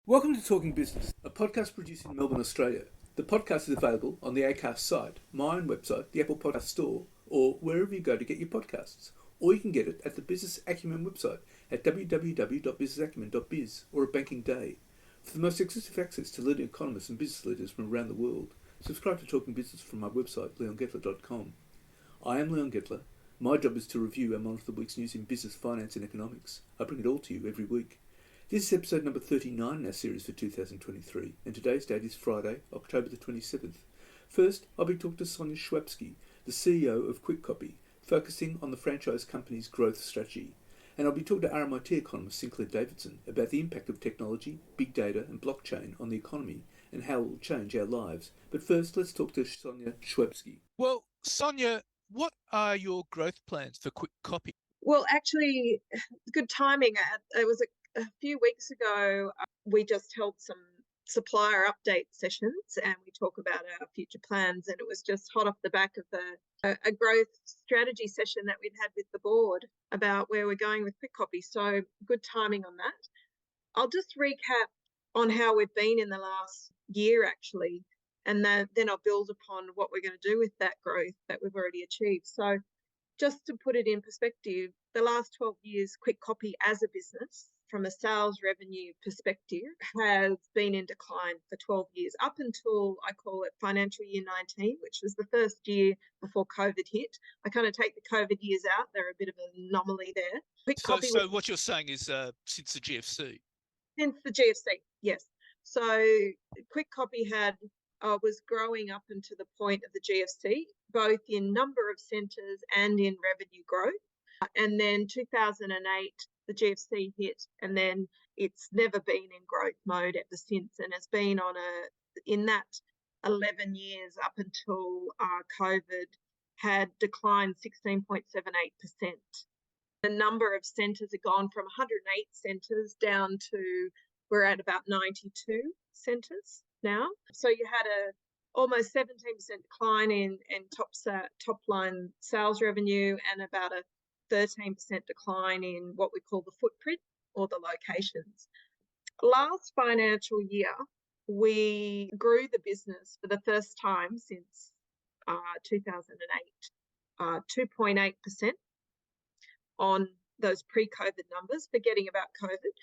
Welcome to Talking Business, a podcast produced in Melbourne, Australia. The podcast is available on the Acast site, my own website, the Apple Podcast Store, or wherever you go to get your podcasts. Or you can get it at the Business Acumen website at www.businessacumen.biz or at Banking Day. For the most exclusive access to leading economists and business leaders from around the world, subscribe to Talking Business from my website, leongettler.com. I am Leon Gettler. My job is to review and monitor the week's news in business, finance and economics. I bring it all to you every week. This is episode number 39 in our series for 2023, and today's date is Friday, October the 27th. First, I'll be talking to Sonia Shwabsky, the CEO of KwikKopy, focusing on the franchise company's growth strategy. And I'll be talking to RMIT economist Sinclair Davidson about the impact of technology, big data and blockchain on the economy and how it will change our lives. But first, let's talk to Sonia Shwabsky. Well, Sonia, what are your growth plans for KwikKopy? Well, actually, good timing. It was a few weeks ago, we just held some supplier update sessions and we talk about our future plans, and it was just hot off the back of a growth strategy session that we'd had with the board about where we're going with KwikKopy. So good timing on that. I'll just recap on how we've been in the last year, actually, and then I'll build upon what we're going to do with that growth that we've already achieved. So just to put it in perspective, the last 12 years, KwikKopy as a business, from a sales revenue perspective, has been in decline for 12 years, up until, I call it, financial year 19, which was the first year before COVID hit. I kind of take the COVID years out. They're a bit of an anomaly there. So what you're saying is since the GFC? Since the GFC, yes. So KwikKopy was growing up into the point of the GFC, both in number of centres and in revenue growth. And then 2008, the GFC hit, and then it's never been in growth mode ever since, and has been in that 11 years up until COVID had declined 16.78%. The number of centres had gone from 108 centres down to, we're at about 92 centres now. So you had almost 17% decline in top line sales revenue, and about a 13% decline in what we call the footprint or the locations. Last financial year, we grew the business for the first time since 2008, 2.8% on those pre-COVID numbers, forgetting about COVID.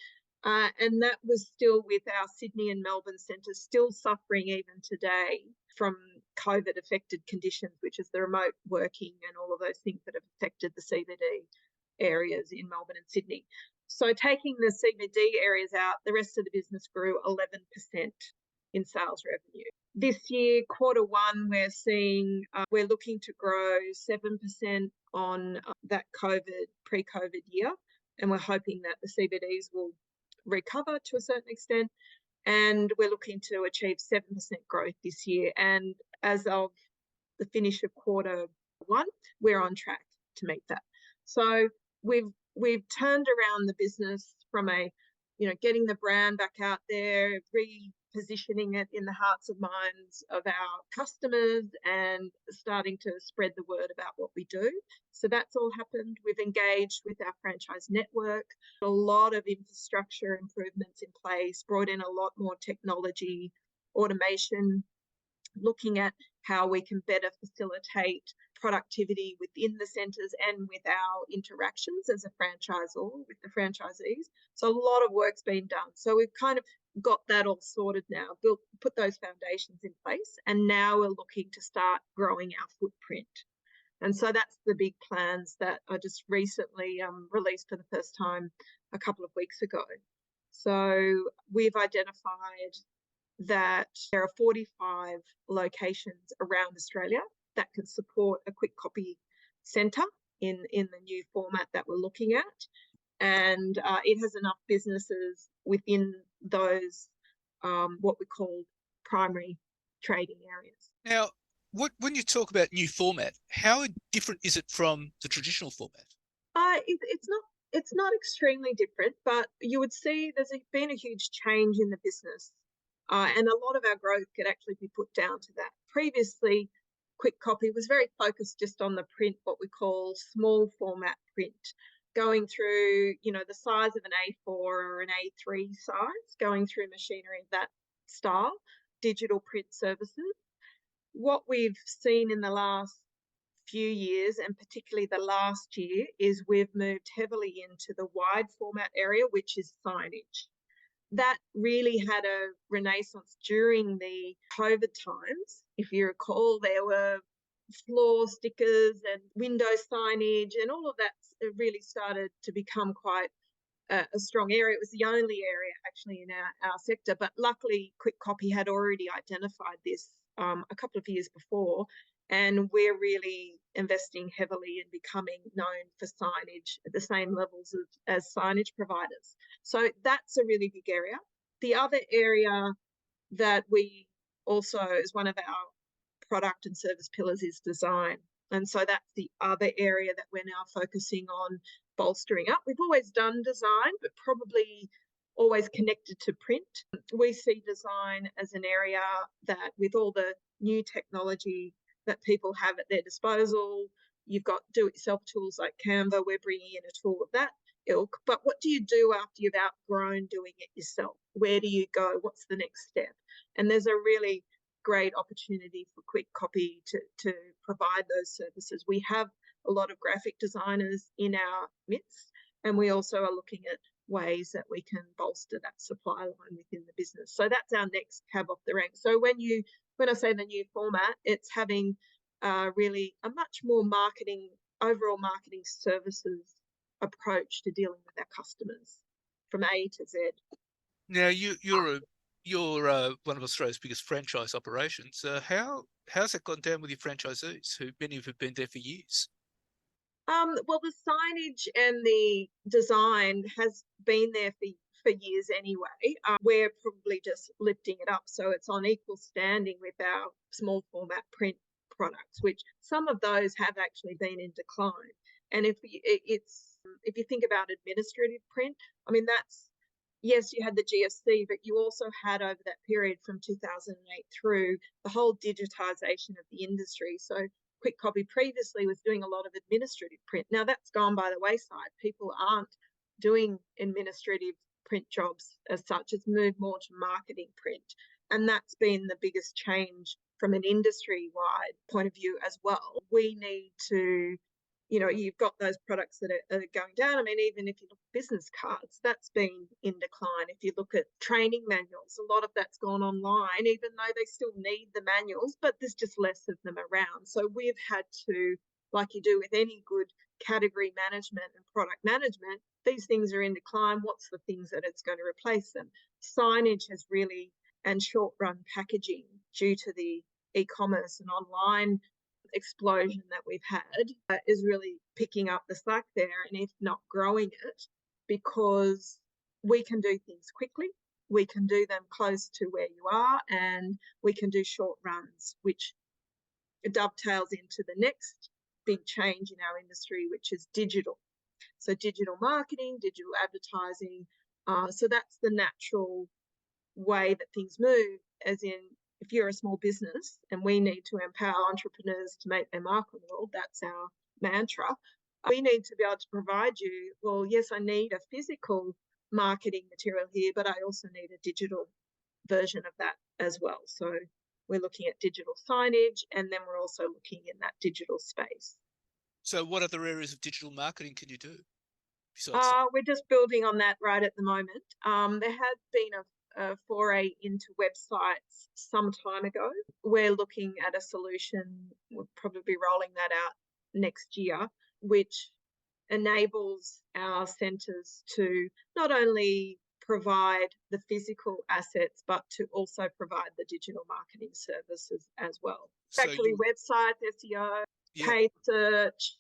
And that was still with our Sydney and Melbourne centres still suffering even today from COVID-affected conditions, which is the remote working and all of those things that have affected the CBD areas in Melbourne and Sydney. So taking the CBD areas out, the rest of the business grew 11% in sales revenue. This year, quarter one, we're looking to grow 7% on that pre-COVID year, and we're hoping that the CBDs will recover to a certain extent, and we're looking to achieve 7% growth this year. And as of the finish of quarter one, we're on track to meet that. So we've turned around the business from getting the brand back out there, repositioning it in the hearts and minds of our customers, and starting to spread the word about what we do. So that's all happened. We've engaged with our franchise network, a lot of infrastructure improvements in place, brought in a lot more technology, automation, looking at how we can better facilitate productivity within the centres and with our interactions as a franchisor with the franchisees. So a lot of work's been done. So we've kind of got that all sorted now, put those foundations in place, and now we're looking to start growing our footprint. And so that's the big plans that I just recently released for the first time a couple of weeks ago. So we've identified that there are 45 locations around Australia that can support a KwikKopy centre in the new format that we're looking at. And it has enough businesses within those what we call primary trading areas. Now, when you talk about new format, how different is it from the traditional format? It's not extremely different, but you would see there's been a huge change in the business, and a lot of our growth could actually be put down to that. Previously, KwikKopy was very focused just on the print, what we call small format print, going through, the size of an A4 or an A3 size, going through machinery of that style, digital print services. What we've seen in the last few years, and particularly the last year, is we've moved heavily into the wide format area, which is signage. That really had a renaissance during the COVID times. If you recall, there were floor stickers and window signage, and all of that really started to become quite a strong area. It was the only area actually in our sector, but luckily KwikKopy had already identified this a couple of years before, and we're really investing heavily in becoming known for signage at the same levels as signage providers. So that's a really big area. The other area that we also, as one of our product and service pillars, is design. And so that's the other area that we're now focusing on bolstering up. We've always done design, but probably always connected to print. We see design as an area that, with all the new technology that people have at their disposal, you've got do-it-yourself tools like Canva. We're bringing in a tool of that ilk. But what do you do after you've outgrown doing it yourself? Where do you go? What's the next step? And there's a really great opportunity for KwikKopy to provide those services. We have a lot of graphic designers in our midst, and we also are looking at ways that we can bolster that supply line within the business. So that's our next cab off the rank. So when I say the new format, it's having really a much more overall marketing services approach to dealing with our customers from A to Z. Now, you're one of Australia's biggest franchise operations. How's that gone down with your franchisees, who many of have been there for years? Well, the signage and the design has been there for years anyway. We're probably just lifting it up so it's on equal standing with our small format print products, which some of those have actually been in decline. And if you think about administrative print, I mean, yes, you had the GFC, but you also had, over that period from 2008 through, the whole digitisation of the industry. So KwikKopy previously was doing a lot of administrative print. Now that's gone by the wayside. People aren't doing administrative print jobs as such. It's moved more to marketing print. And that's been the biggest change from an industry-wide point of view as well. We need to, you've got those products that are going down. I mean, even if you look at business cards, that's been in decline. If you look at training manuals, a lot of that's gone online, even though they still need the manuals, but there's just less of them around. So we've had to, like you do with any good category management and product management, these things are in decline. What's the things that it's going to replace them? Signage has really, and short run packaging, due to the e-commerce and online explosion that we've had, is really picking up the slack there, and if not growing it, because we can do things quickly, we can do them close to where you are, and we can do short runs, which dovetails into the next big change in our industry, which is digital. So digital marketing, digital advertising. So that's the natural way that things move, as in, if you're a small business and we need to empower entrepreneurs to make their mark on the world, that's our mantra. We need to be able to provide you, well, yes, I need a physical marketing material here, but I also need a digital version of that as well. So we're looking at digital signage, and then we're also looking in that digital space. So what other areas of digital marketing can you do? We're just building on that right at the moment. There had been a foray into websites some time ago. We're looking at a solution, we'll probably be rolling that out next year, which enables our centres to not only provide the physical assets, but to also provide the digital marketing services as well. So actually, websites, SEO, paid search,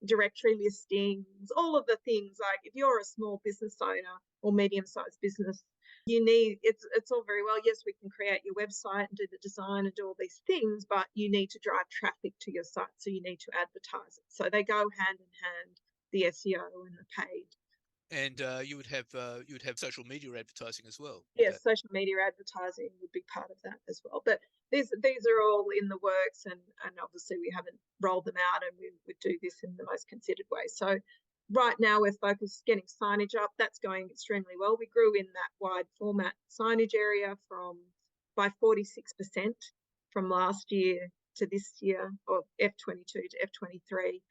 directory listings, all of the things. Like, if you're a small business owner or medium-sized business, it's all very well, yes, we can create your website and do the design and do all these things, but you need to drive traffic to your site, so you need to advertise it. So they go hand in hand, the SEO and the paid. And you would have social media advertising as well. Yes, social media advertising would be part of that as well. But these are all in the works, and obviously we haven't rolled them out, and we would do this in the most considered way. So right now we're focused getting signage up. That's going extremely well. We grew in that wide format signage area by 46% from last year to this year, or F22 to F23.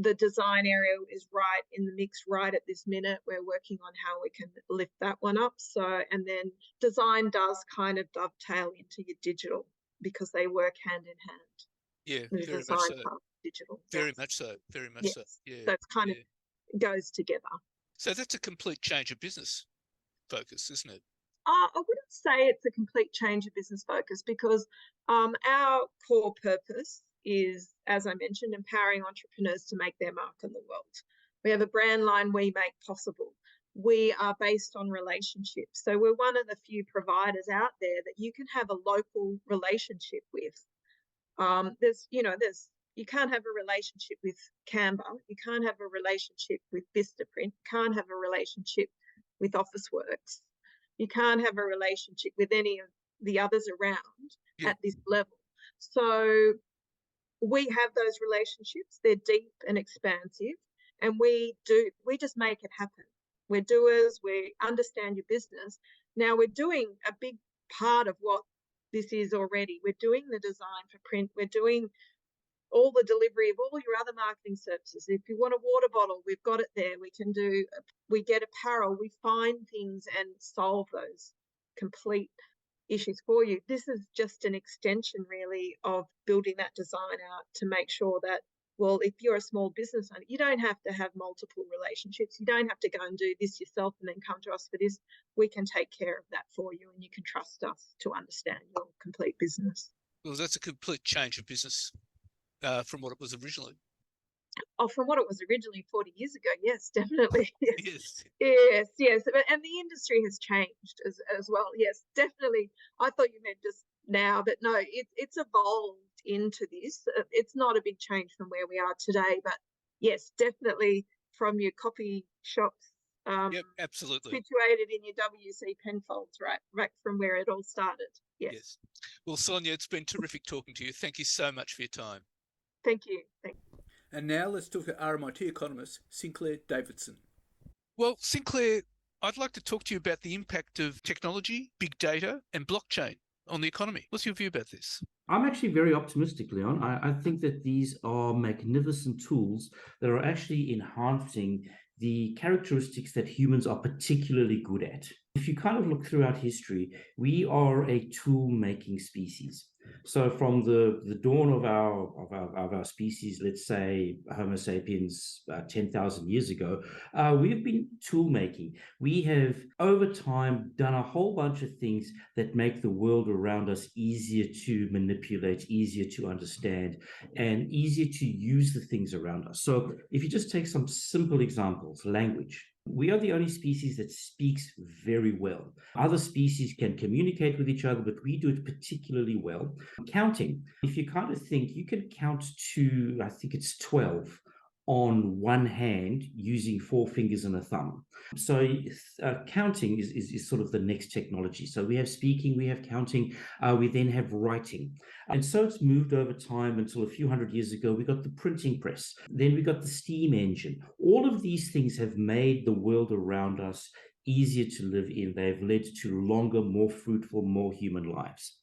The design area is right in the mix right at this minute. We're working on how we can lift that one up. So, and then design does kind of dovetail into your digital because they work hand in hand. Yeah, The very design much so. part, digital. Very yes. much so. Very much yes. so. Yeah. So it's kind of goes together. So that's a complete change of business focus, isn't it? I wouldn't say it's a complete change of business focus because our core purpose is, as I mentioned, empowering entrepreneurs to make their mark on the world. We have a brand line, we make possible. We are based on relationships. So we're one of the few providers out there that you can have a local relationship with. You can't have a relationship with Canva. You can't have a relationship with Vistaprint. You can't have a relationship with Officeworks. You can't have a relationship with any of the others around at this level. So we have those relationships. They're deep and expansive, and we just make it happen. We're doers. We understand your business. Now we're doing a big part of what this is already. We're doing the design for print. We're doing all the delivery of all your other marketing services. If you want a water bottle, we've got it there. We get apparel, we find things and solve those complete issues for you. This is just an extension really of building that design out to make sure that, well, if you're a small business owner, you don't have to have multiple relationships. You don't have to go and do this yourself and then come to us for this. We can take care of that for you, and you can trust us to understand your complete business. Well, that's a complete change of business from what it was originally. Oh, from what it was originally 40 years ago, yes, definitely. Yes. Yes. And the industry has changed as well. Yes, definitely. I thought you meant just now, but no, it's evolved into this. It's not a big change from where we are today, but yes, definitely from your copy shops. Yep, absolutely. Situated in your WC Penfolds, right from where it all started. Yes. Well, Sonia, it's been terrific talking to you. Thank you so much for your time. Thank you. And now let's talk to RMIT economist Sinclair Davidson. Well, Sinclair, I'd like to talk to you about the impact of technology, big data, and blockchain on the economy. What's your view about this? I'm actually very optimistic, Leon. I think that these are magnificent tools that are actually enhancing the characteristics that humans are particularly good at. If you kind of look throughout history, we are a tool-making species. So from the dawn of our species, let's say Homo sapiens 10,000 years ago, we've been tool making. We have over time done a whole bunch of things that make the world around us easier to manipulate, easier to understand, and easier to use the things around us. So if you just take some simple examples, language. We are the only species that speaks very well. Other species can communicate with each other, but we do it particularly well. Counting. If you kind of think, you can count to, I think it's 12 on one hand using 4 fingers and a thumb. So counting is sort of the next technology. So we have speaking, we have counting, we then have writing. And so it's moved over time until a few hundred years ago, we got the printing press. Then we got the steam engine. All of these things have made the world around us easier to live in. They've led to longer, more fruitful, more human lives.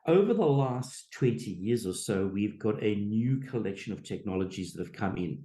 Over the last 20 years or so, we've got a new collection of technologies that have come in.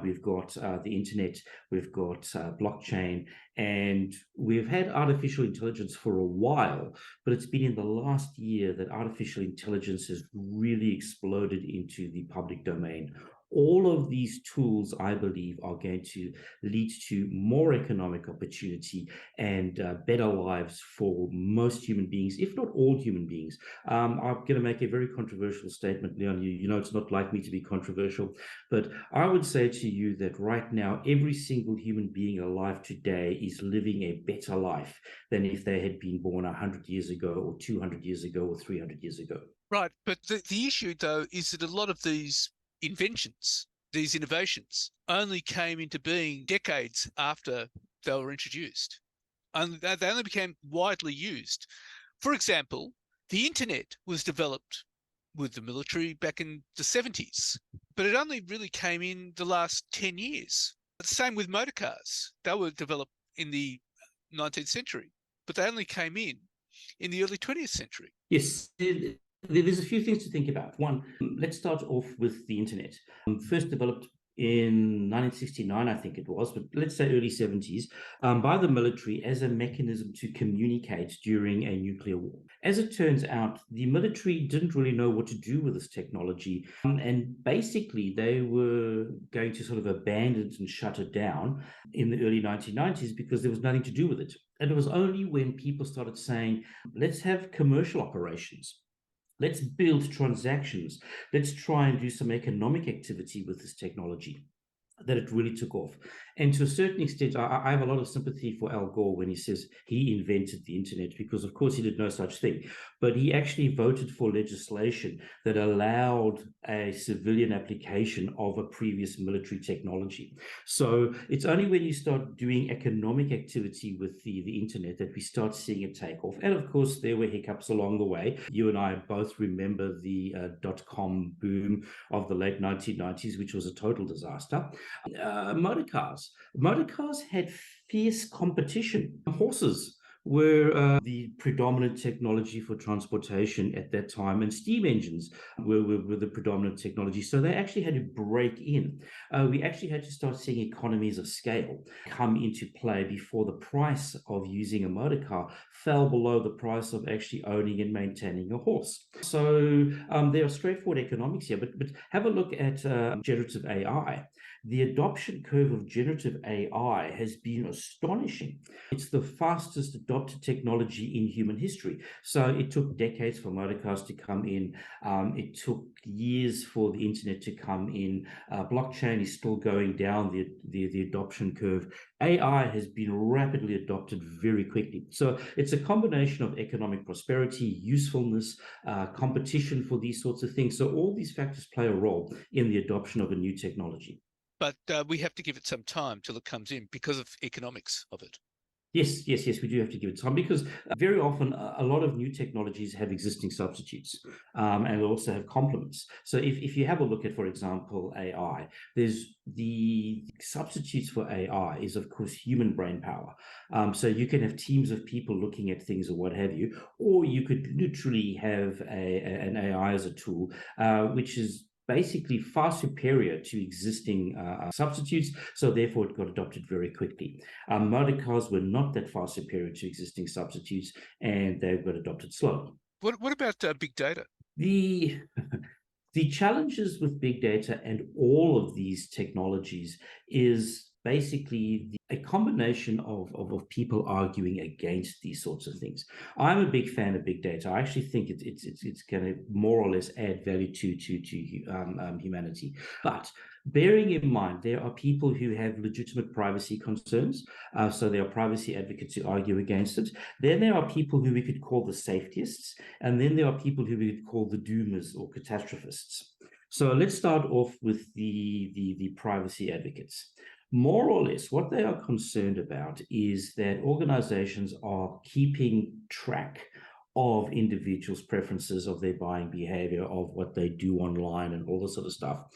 We've got the internet, we've got blockchain, and we've had artificial intelligence for a while, but it's been in the last year that artificial intelligence has really exploded into the public domain. All of these tools, I believe, are going to lead to more economic opportunity and better lives for most human beings, if not all human beings. I'm going to make a very controversial statement, Leon. You know, it's not like me to be controversial, but I would say to you that right now, every single human being alive today is living a better life than if they had been born 100 years ago or 200 years ago or 300 years ago. Right. But the issue, though, is that a lot of these inventions, these innovations, only came into being decades after they were introduced. And they only became widely used. For example, the internet was developed with the military back in the 70s, but it only really came in the last 10 years. The same with motor cars. They were developed in the 19th century, but they only came in the early 20th century. Yes, there's a few things to think about. One, let's start off with the internet. First developed in 1969, I think it was, but let's say early 70s, by the military as a mechanism to communicate during a nuclear war. As it turns out, the military didn't really know what to do with this technology, and basically they were going to sort of abandon it and shut it down in the early 1990s because there was nothing to do with it. And it was only when people started saying, let's have commercial operations. Let's build transactions. Let's try and do some economic activity with this technology, that it really took off. And to a certain extent, I have a lot of sympathy for Al Gore when he says he invented the internet, because of course he did no such thing. But he actually voted for legislation that allowed a civilian application of a previous military technology. So it's only when you start doing economic activity with the internet that we start seeing it take off. And of course, there were hiccups along the way. You and I both remember the dot-com boom of the late 1990s, which was a total disaster. Motor cars had fierce competition. Horses were the predominant technology for transportation at that time, and steam engines were the predominant technology. So they actually had to break in. We actually had to start seeing economies of scale come into play before the price of using a motor car fell below the price of actually owning and maintaining a horse. So there are straightforward economics here, but have a look at generative AI. The adoption curve of generative AI has been astonishing. It's the fastest adopted technology in human history. So it took decades for motor cars to come in. It took years for the internet to come in. Blockchain is still going down the adoption curve. AI has been rapidly adopted very quickly. So it's a combination of economic prosperity, usefulness, competition for these sorts of things. So all these factors play a role in the adoption of a new technology. But we have to give it some time till it comes in because of economics of it. Yes, we do have to give it time, because very often a lot of new technologies have existing substitutes and also have complements. So if you have a look at, for example, AI, there's the substitutes for AI is, of course, human brain power. So you can have teams of people looking at things or what have you, or you could literally have an AI as a tool, which is basically far superior to existing substitutes, so therefore it got adopted very quickly. Motor cars were not that far superior to existing substitutes, and they got adopted slowly. What about big data? The challenges with big data and all of these technologies is basically a combination of people arguing against these sorts of things. I'm a big fan of big data. I actually think it's going to more or less add value to humanity. But bearing in mind, there are people who have legitimate privacy concerns. So there are privacy advocates who argue against it. Then there are people who we could call the safetyists. And then there are people who we could call the doomers or catastrophists. So let's start off with the privacy advocates. More or less, what they are concerned about is that organizations are keeping track of individuals' preferences, of their buying behavior, of what they do online and all this sort of stuff.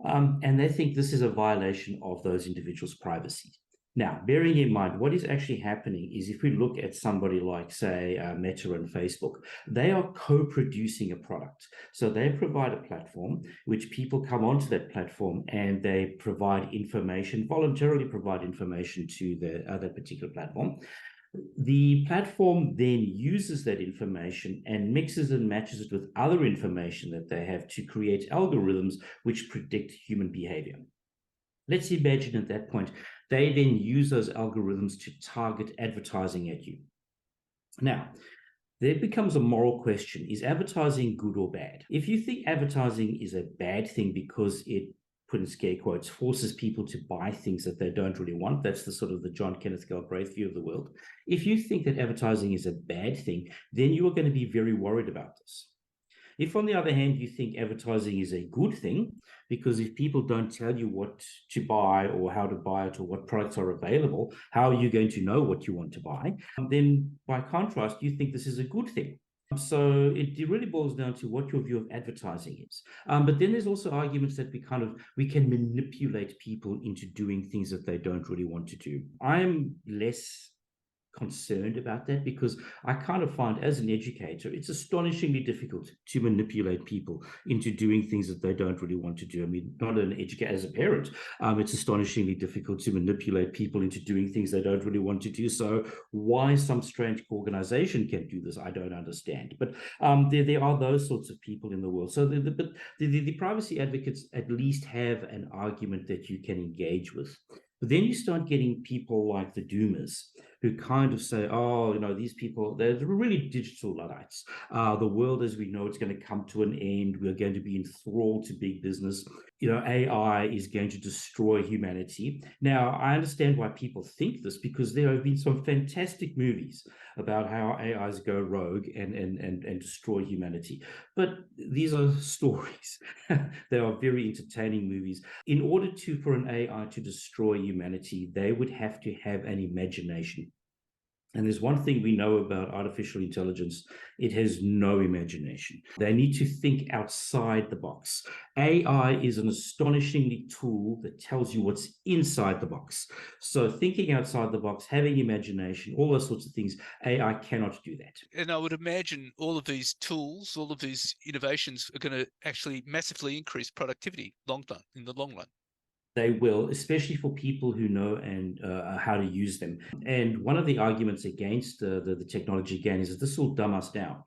And they think this is a violation of those individuals' privacy. Now, bearing in mind, what is actually happening is if we look at somebody like, say, Meta and Facebook, they are co-producing a product. So they provide a platform which people come onto that platform and they provide information, voluntarily provide information to that particular platform. The platform then uses that information and mixes and matches it with other information that they have to create algorithms which predict human behavior. Let's imagine at that point, they then use those algorithms to target advertising at you. Now, there becomes a moral question. Is advertising good or bad? If you think advertising is a bad thing because it, put in scare quotes, forces people to buy things that they don't really want, that's the sort of the John Kenneth Galbraith view of the world. If you think that advertising is a bad thing, then you are going to be very worried about this. If, on the other hand, you think advertising is a good thing, because if people don't tell you what to buy or how to buy it or what products are available, how are you going to know what you want to buy? Then, by contrast, you think this is a good thing. So it really boils down to what your view of advertising is. But then there's also arguments that we can manipulate people into doing things that they don't really want to do. I'm less concerned about that because I kind of find as an educator, it's astonishingly difficult to manipulate people into doing things that they don't really want to do. I mean, not an educator, as a parent, it's astonishingly difficult to manipulate people into doing things they don't really want to do. So why some strange organization can do this, I don't understand. But there are those sorts of people in the world. So the privacy advocates at least have an argument that you can engage with. But then you start getting people like the doomers who kind of say, oh, these people, they're really digital Luddites. The world as we know it's going to come to an end. We're going to be enthralled to big business. AI is going to destroy humanity. Now, I understand why people think this because there have been some fantastic movies about how AIs go rogue and destroy humanity. But these are stories. They are very entertaining movies. In order for an AI to destroy humanity, they would have to have an imagination. And there's one thing we know about artificial intelligence: it has no imagination. They need to think outside the box. AI is an astonishingly tool that tells you what's inside the box. So thinking outside the box, having imagination, all those sorts of things, AI cannot do that. And I would imagine all of these tools, all of these innovations are going to actually massively increase productivity in the long run. They will, especially for people who know and how to use them. And one of the arguments against the technology again is that this will dumb us down.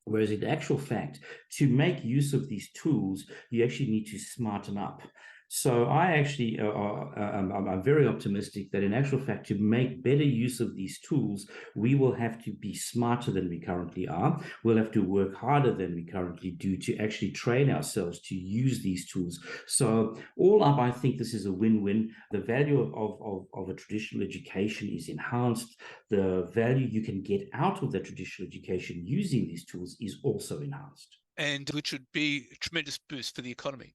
Whereas in actual fact, to make use of these tools, you actually need to smarten up. So I actually, I'm very optimistic that in actual fact, to make better use of these tools, we will have to be smarter than we currently are. We'll have to work harder than we currently do to actually train ourselves to use these tools. So all up, I think this is a win-win. The value of a traditional education is enhanced. The value you can get out of that traditional education using these tools is also enhanced. And which would be a tremendous boost for the economy.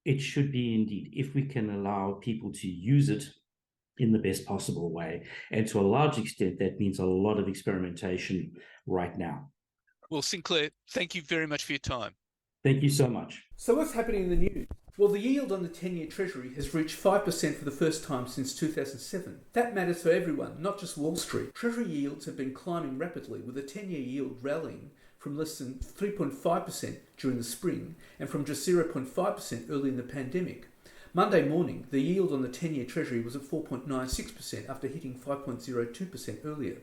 It should be indeed, if we can allow people to use it in the best possible way. And to a large extent, that means a lot of experimentation right now. Well, Sinclair, thank you very much for your time. Thank you so much. So what's happening in the news? Well, the yield on the 10-year Treasury has reached 5% for the first time since 2007. That matters for everyone, not just Wall Street. Treasury yields have been climbing rapidly, with the 10-year yield rallying from less than 3.5% during the spring and from just 0.5% early in the pandemic. Monday morning, the yield on the 10-year Treasury was at 4.96% after hitting 5.02% earlier.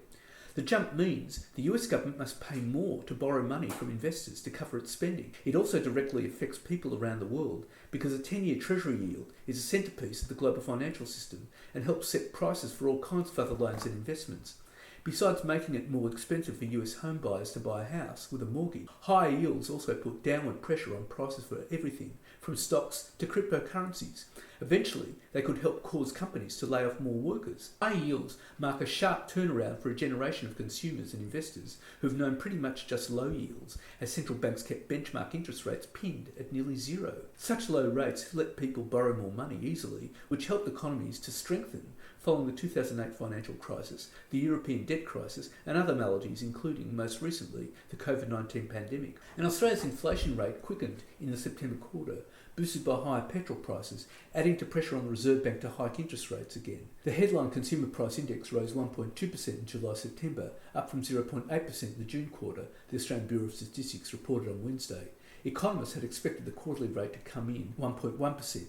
The jump means the US government must pay more to borrow money from investors to cover its spending. It also directly affects people around the world because a 10-year Treasury yield is a centrepiece of the global financial system and helps set prices for all kinds of other loans and investments. Besides making it more expensive for US home buyers to buy a house with a mortgage, higher yields also put downward pressure on prices for everything, from stocks to cryptocurrencies. Eventually, they could help cause companies to lay off more workers. High yields mark a sharp turnaround for a generation of consumers and investors who've known pretty much just low yields, as central banks kept benchmark interest rates pinned at nearly zero. Such low rates let people borrow more money easily, which helped economies to strengthen following the 2008 financial crisis, the European debt crisis, and other maladies, including, most recently, the COVID-19 pandemic. And Australia's inflation rate quickened in the September quarter, boosted by higher petrol prices, adding to pressure on the Reserve Bank to hike interest rates again. The headline Consumer Price Index rose 1.2% in July-September, up from 0.8% in the June quarter, the Australian Bureau of Statistics reported on Wednesday. Economists had expected the quarterly rate to come in 1.1%.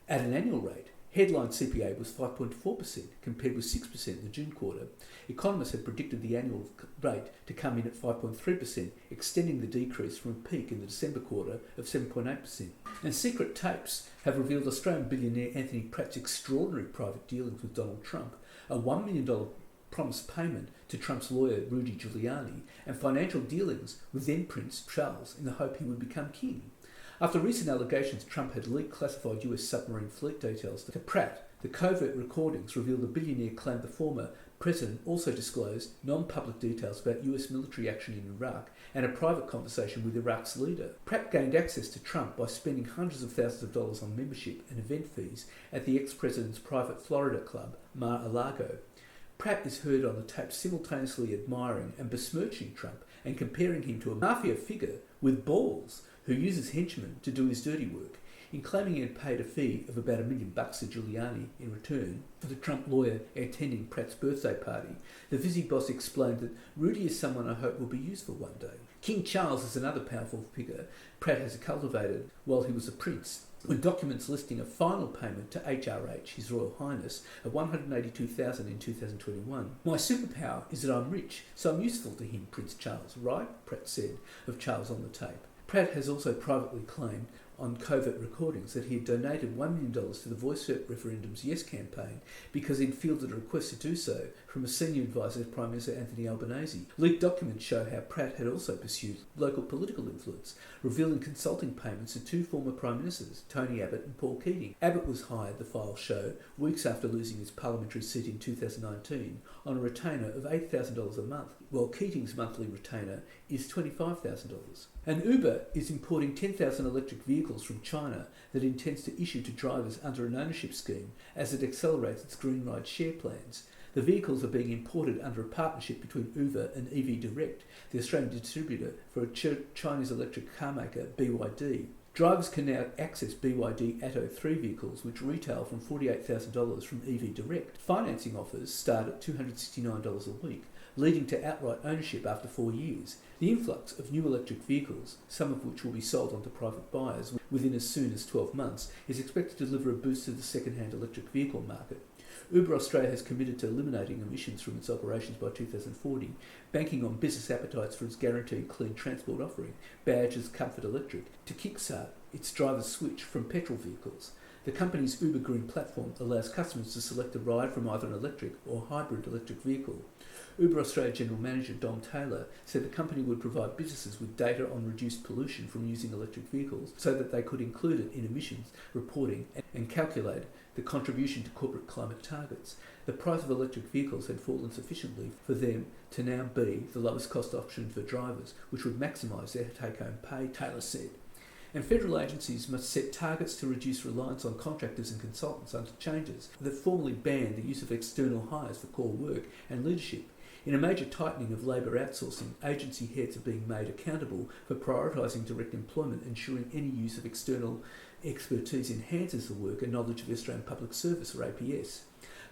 At an annual rate, headline CPI was 5.4% compared with 6% in the June quarter. Economists had predicted the annual rate to come in at 5.3%, extending the decrease from a peak in the December quarter of 7.8%. And secret tapes have revealed Australian billionaire Anthony Pratt's extraordinary private dealings with Donald Trump, a $1 million promised payment to Trump's lawyer Rudy Giuliani, and financial dealings with then Prince Charles in the hope he would become king. After recent allegations Trump had leaked classified US submarine fleet details to Pratt, the covert recordings revealed the billionaire claimed the former president also disclosed non-public details about US military action in Iraq and a private conversation with Iraq's leader. Pratt gained access to Trump by spending hundreds of thousands of dollars on membership and event fees at the ex-president's private Florida club, Mar-a-Lago. Pratt is heard on the tape simultaneously admiring and besmirching Trump and comparing him to a mafia figure with balls who uses henchmen to do his dirty work, in claiming he had paid a fee of about $1 million to Giuliani in return for the Trump lawyer attending Pratt's birthday party. The Vizzy boss explained that Rudy is someone I hope will be useful one day. King Charles is another powerful figure Pratt has cultivated while he was a prince, with documents listing a final payment to HRH, His Royal Highness, of $182,000 in 2021. My superpower is that I'm rich, so I'm useful to him, Prince Charles, right? Pratt said of Charles on the tape. Pratt has also privately claimed on covert recordings that he had donated $1 million to the Voice referendum's Yes campaign because he'd fielded a request to do so from a senior advisor to Prime Minister Anthony Albanese. Leaked documents show how Pratt had also pursued local political influence, revealing consulting payments to two former Prime Ministers, Tony Abbott and Paul Keating. Abbott was hired, the files show, weeks after losing his parliamentary seat in 2019 on a retainer of $8,000 a month, while Keating's monthly retainer is $25,000. And Uber is importing 10,000 electric vehicles from China that it intends to issue to drivers under an ownership scheme as it accelerates its green ride share plans. The vehicles are being imported under a partnership between Uber and EV Direct, the Australian distributor for a Chinese electric car maker BYD. Drivers can now access BYD Atto 3 vehicles, which retail from $48,000 from EV Direct. Financing offers start at $269 a week, leading to outright ownership after 4 years. The influx of new electric vehicles, some of which will be sold onto private buyers within as soon as 12 months, is expected to deliver a boost to the second-hand electric vehicle market. Uber Australia has committed to eliminating emissions from its operations by 2040, banking on business appetites for its guaranteed clean transport offering, badged as Comfort Electric, to kickstart its drivers' switch from petrol vehicles. The company's Uber Green platform allows customers to select a ride from either an electric or hybrid electric vehicle. Uber Australia General Manager Dom Taylor said the company would provide businesses with data on reduced pollution from using electric vehicles so that they could include it in emissions reporting and calculate the contribution to corporate climate targets. The price of electric vehicles had fallen sufficiently for them to now be the lowest cost option for drivers, which would maximise their take-home pay, Taylor said. And federal agencies must set targets to reduce reliance on contractors and consultants under changes that formally ban the use of external hires for core work and leadership. In a major tightening of labour outsourcing, agency heads are being made accountable for prioritising direct employment, ensuring any use of external expertise enhances the work and knowledge of the Australian Public Service, or APS.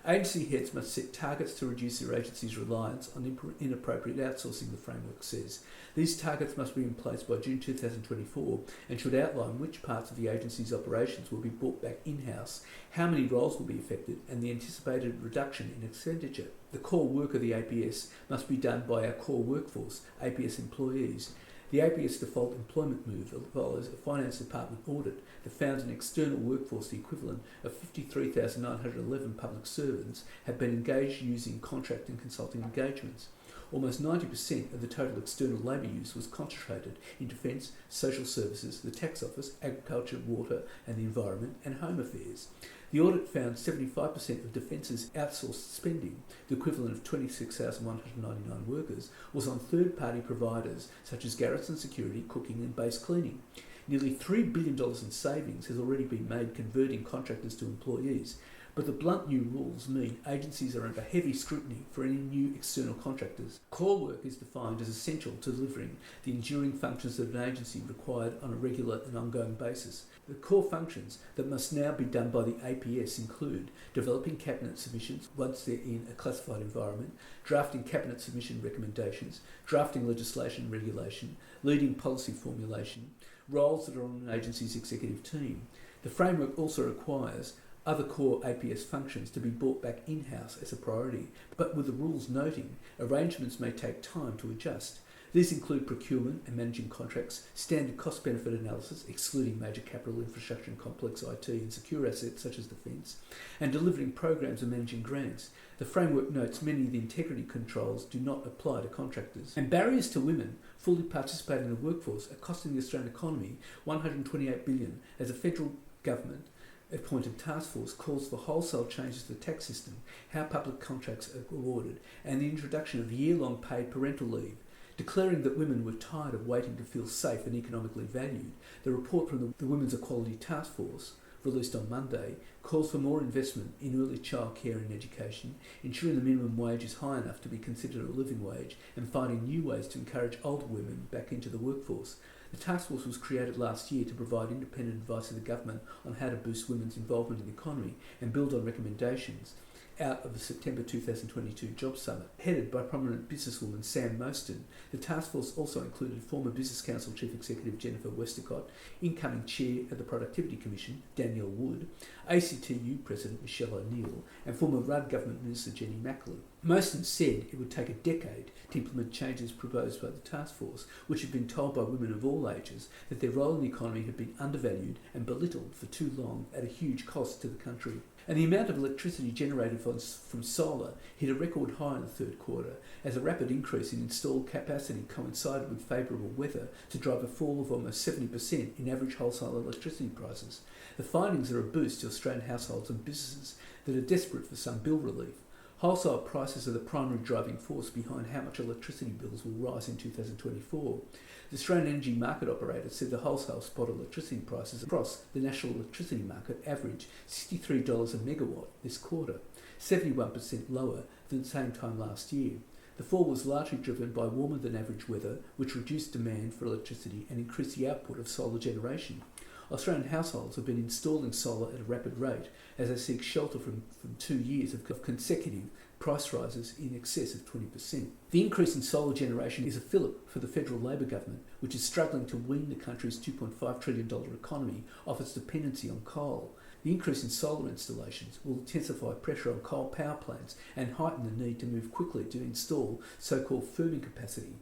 Agency heads must set targets to reduce their agency's reliance on inappropriate outsourcing, the framework says. These targets must be in place by June 2024 and should outline which parts of the agency's operations will be brought back in-house, how many roles will be affected, and the anticipated reduction in expenditure. The core work of the APS must be done by our core workforce, APS employees. The APS default employment move follows a Finance Department audit that found an external workforce the equivalent of 53,911 public servants have been engaged using contract and consulting engagements. Almost 90% of the total external labour use was concentrated in defence, social services, the tax office, agriculture, water and the environment, and home affairs. The audit found 75% of Defence's outsourced spending, the equivalent of 26,199 workers, was on third-party providers such as garrison security, cooking and base cleaning. Nearly $3 billion in savings has already been made converting contractors to employees, but the blunt new rules mean agencies are under heavy scrutiny for any new external contractors. Core work is defined as essential to delivering the enduring functions of an agency required on a regular and ongoing basis. The core functions that must now be done by the APS include developing cabinet submissions once they're in a classified environment, drafting cabinet submission recommendations, drafting legislation and regulation, leading policy formulation, roles that are on an agency's executive team. The framework also requires other core APS functions to be brought back in-house as a priority, but with the rules noting arrangements may take time to adjust. These include procurement and managing contracts, standard cost-benefit analysis, excluding major capital infrastructure and complex IT and secure assets such as defence, and delivering programs and managing grants. The framework notes many of the integrity controls do not apply to contractors. And barriers to women fully participating in the workforce are costing the Australian economy $128 billion as a federal government appointed task force calls for wholesale changes to the tax system, how public contracts are awarded, and the introduction of year-long paid parental leave. Declaring that women were tired of waiting to feel safe and economically valued, the report from the Women's Equality Task Force released on Monday, calls for more investment in early childcare and education, ensuring the minimum wage is high enough to be considered a living wage, and finding new ways to encourage older women back into the workforce. The task force was created last year to provide independent advice to the government on how to boost women's involvement in the economy and build on recommendations out of the September 2022 Jobs Summit. Headed by prominent businesswoman Sam Mostyn, the task force also included former Business Council Chief Executive Jennifer Westacott, incoming Chair of the Productivity Commission Danielle Wood, ACTU President Michelle O'Neill, and former Rudd Government Minister Jenny Mackley. Mostyn said it would take a decade to implement changes proposed by the task force, which had been told by women of all ages that their role in the economy had been undervalued and belittled for too long at a huge cost to the country. And the amount of electricity generated from solar hit a record high in the third quarter, as a rapid increase in installed capacity coincided with favourable weather to drive a fall of almost 70% in average wholesale electricity prices. The findings are a boost to Australian households and businesses that are desperate for some bill relief. Wholesale prices are the primary driving force behind how much electricity bills will rise in 2024. The Australian Energy Market Operator said the wholesale spot electricity prices across the national electricity market averaged $63 a megawatt this quarter, 71% lower than the same time last year. The fall was largely driven by warmer than average weather, which reduced demand for electricity and increased the output of solar generation. Australian households have been installing solar at a rapid rate as they seek shelter from 2 years of consecutive price rises in excess of 20%. The increase in solar generation is a fillip for the federal Labor government, which is struggling to wean the country's $2.5 trillion economy off its dependency on coal. The increase in solar installations will intensify pressure on coal power plants and heighten the need to move quickly to install so-called firming capacity.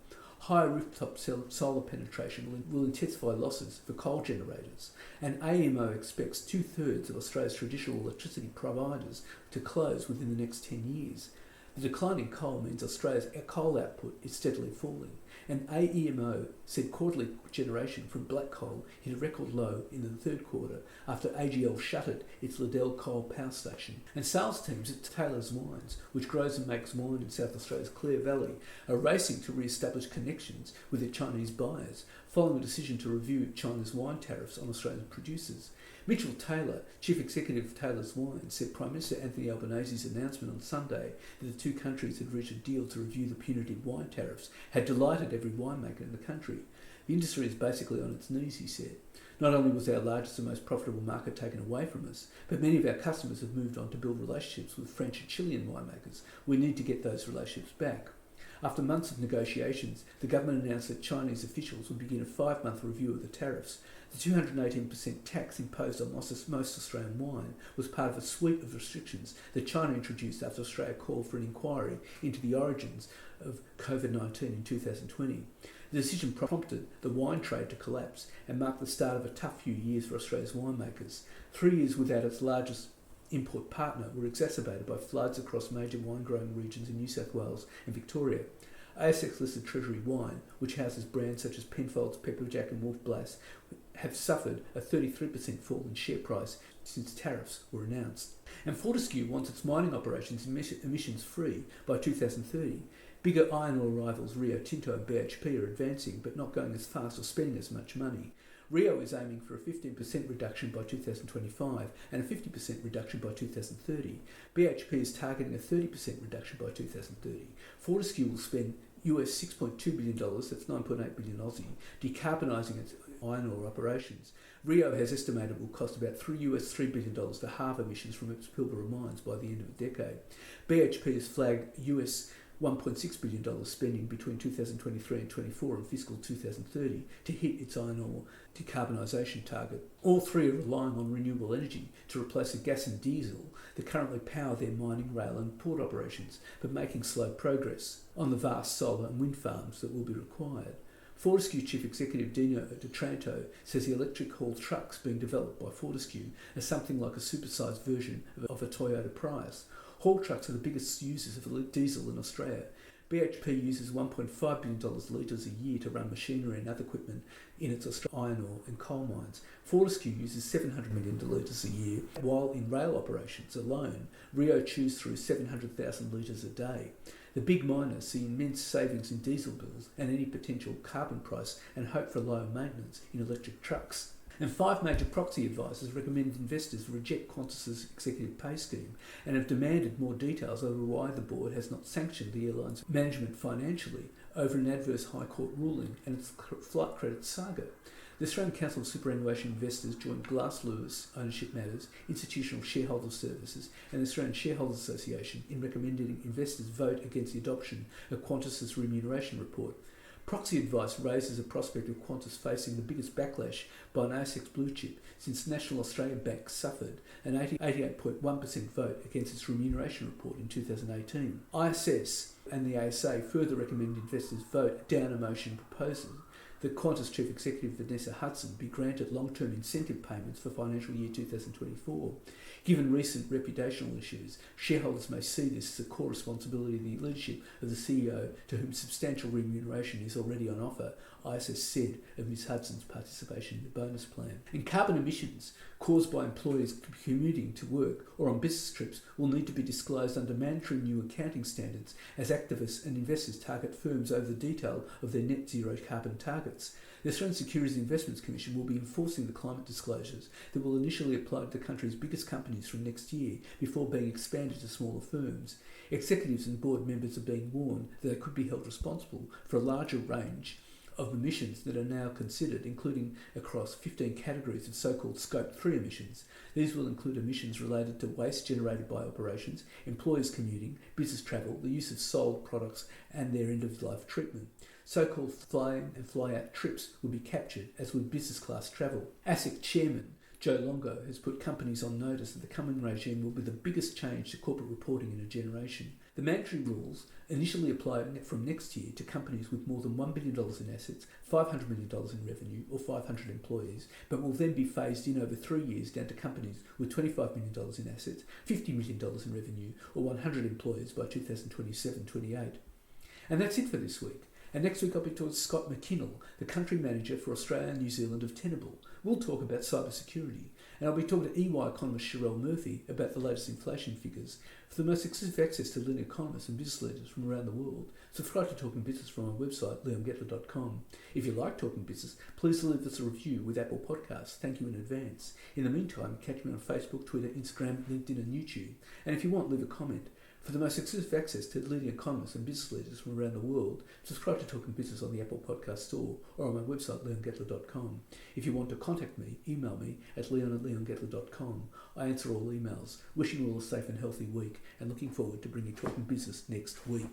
Higher rooftop solar penetration will intensify losses for coal generators, and AEMO expects 2/3 of Australia's traditional electricity providers to close within the next 10 years. The decline in coal means Australia's coal output is steadily falling, and AEMO said quarterly generation from black coal hit a record low in the third quarter after AGL shuttered its Liddell coal power station. And sales teams at Taylor's Wines, which grows and makes wine in South Australia's Clear Valley, are racing to re-establish connections with their Chinese buyers, following a decision to review China's wine tariffs on Australian producers. Mitchell Taylor, Chief Executive of Taylor's Wine, said Prime Minister Anthony Albanese's announcement on Sunday that the two countries had reached a deal to review the punitive wine tariffs had delighted every winemaker in the country. The industry is basically on its knees, he said. Not only was our largest and most profitable market taken away from us, but many of our customers have moved on to build relationships with French and Chilean winemakers. We need to get those relationships back. After months of negotiations, the government announced that Chinese officials would begin a 5-month review of the tariffs. The 218% tax imposed on most Australian wine was part of a suite of restrictions that China introduced after Australia called for an inquiry into the origins of COVID-19 in 2020. The decision prompted the wine trade to collapse and marked the start of a tough few years for Australia's winemakers. 3 years without its largest import partner were exacerbated by floods across major wine-growing regions in New South Wales and Victoria. ASX-listed Treasury Wine, which houses brands such as Penfolds, Pepperjack and Wolf Blass, have suffered a 33% fall in share price since tariffs were announced. And Fortescue wants its mining operations emissions-free by 2030. Bigger iron ore rivals Rio Tinto and BHP are advancing, but not going as fast or spending as much money. Rio is aiming for a 15% reduction by 2025 and a 50% reduction by 2030. BHP is targeting a 30% reduction by 2030. Fortescue will spend US $6.2 billion, that's 9.8 billion Aussie, decarbonising its iron ore operations. Rio has estimated it will cost about $3 billion to halve emissions from its Pilbara mines by the end of the decade. BHP has flagged US $1.6 billion spending between 2023 and 24 and fiscal 2030 to hit its iron ore decarbonisation target. All three are relying on renewable energy to replace the gas and diesel that currently power their mining, rail and port operations, but making slow progress on the vast solar and wind farms that will be required. Fortescue Chief Executive Dino De Tranto says the electric haul trucks being developed by Fortescue are something like a supersized version of a Toyota Prius. Haul trucks are the biggest users of diesel in Australia. BHP uses $1.5 billion litres a year to run machinery and other equipment in its Australian iron ore and coal mines. Fortescue uses 700 million litres a year, while in rail operations alone, Rio chews through 700,000 litres a day. The big miners see immense savings in diesel bills and any potential carbon price and hope for lower maintenance in electric trucks. And 5 major proxy advisors recommend investors reject Qantas's executive pay scheme and have demanded more details over why the board has not sanctioned the airline's management financially over an adverse High Court ruling and its flight credit saga. The Australian Council of Superannuation Investors joined Glass Lewis Ownership Matters, Institutional Shareholder Services and the Australian Shareholders Association in recommending investors vote against the adoption of Qantas's remuneration report. Proxy advice raises a prospect of Qantas facing the biggest backlash by an ASX blue chip since National Australia Bank suffered an 88.1% vote against its remuneration report in 2018. ISS and the ASA further recommend investors vote down a motion proposing that Qantas Chief Executive Vanessa Hudson be granted long-term incentive payments for financial year 2024. Given recent reputational issues, shareholders may see this as a core responsibility of the leadership of the CEO, to whom substantial remuneration is already on offer, ISS said of Ms Hudson's participation in the bonus plan. And carbon emissions caused by employees commuting to work or on business trips will need to be disclosed under mandatory new accounting standards as activists and investors target firms over the detail of their net zero carbon targets. The Australian Securities and Investments Commission will be enforcing the climate disclosures that will initially apply to the country's biggest companies from next year before being expanded to smaller firms. Executives and board members are being warned that they could be held responsible for a larger range of emissions that are now considered, including across 15 categories of so-called Scope 3 emissions. These will include emissions related to waste generated by operations, employees commuting, business travel, the use of sold products and their end-of-life treatment. So-called fly-in and fly-out trips will be captured, as would business class travel. ASIC chairman Joe Longo has put companies on notice that the coming regime will be the biggest change to corporate reporting in a generation. The mandatory rules initially apply from next year to companies with more than $1 billion in assets, $500 million in revenue or 500 employees, but will then be phased in over 3 years down to companies with $25 million in assets, $50 million in revenue or 100 employees by 2027-28. And that's it for this week. And next week I'll be talking to Scott McKinnell, the country manager for Australia and New Zealand of Tenable. We'll talk about cybersecurity. And I'll be talking to EY economist Sherelle Murphy about the latest inflation figures. For the most exclusive access to leading economists and business leaders from around the world, subscribe to Talking Business from our website, leongettler.com. If you like Talking Business, please leave us a review with Apple Podcasts. Thank you in advance. In the meantime, catch me on Facebook, Twitter, Instagram, LinkedIn and YouTube. And if you want, leave a comment. For the most exclusive access to leading economists and business leaders from around the world, subscribe to Talking Business on the Apple Podcast Store or on my website, leongettler.com. If you want to contact me, email me at leon@leongettler.com. I answer all emails. Wishing you all a safe and healthy week and looking forward to bringing Talking Business next week.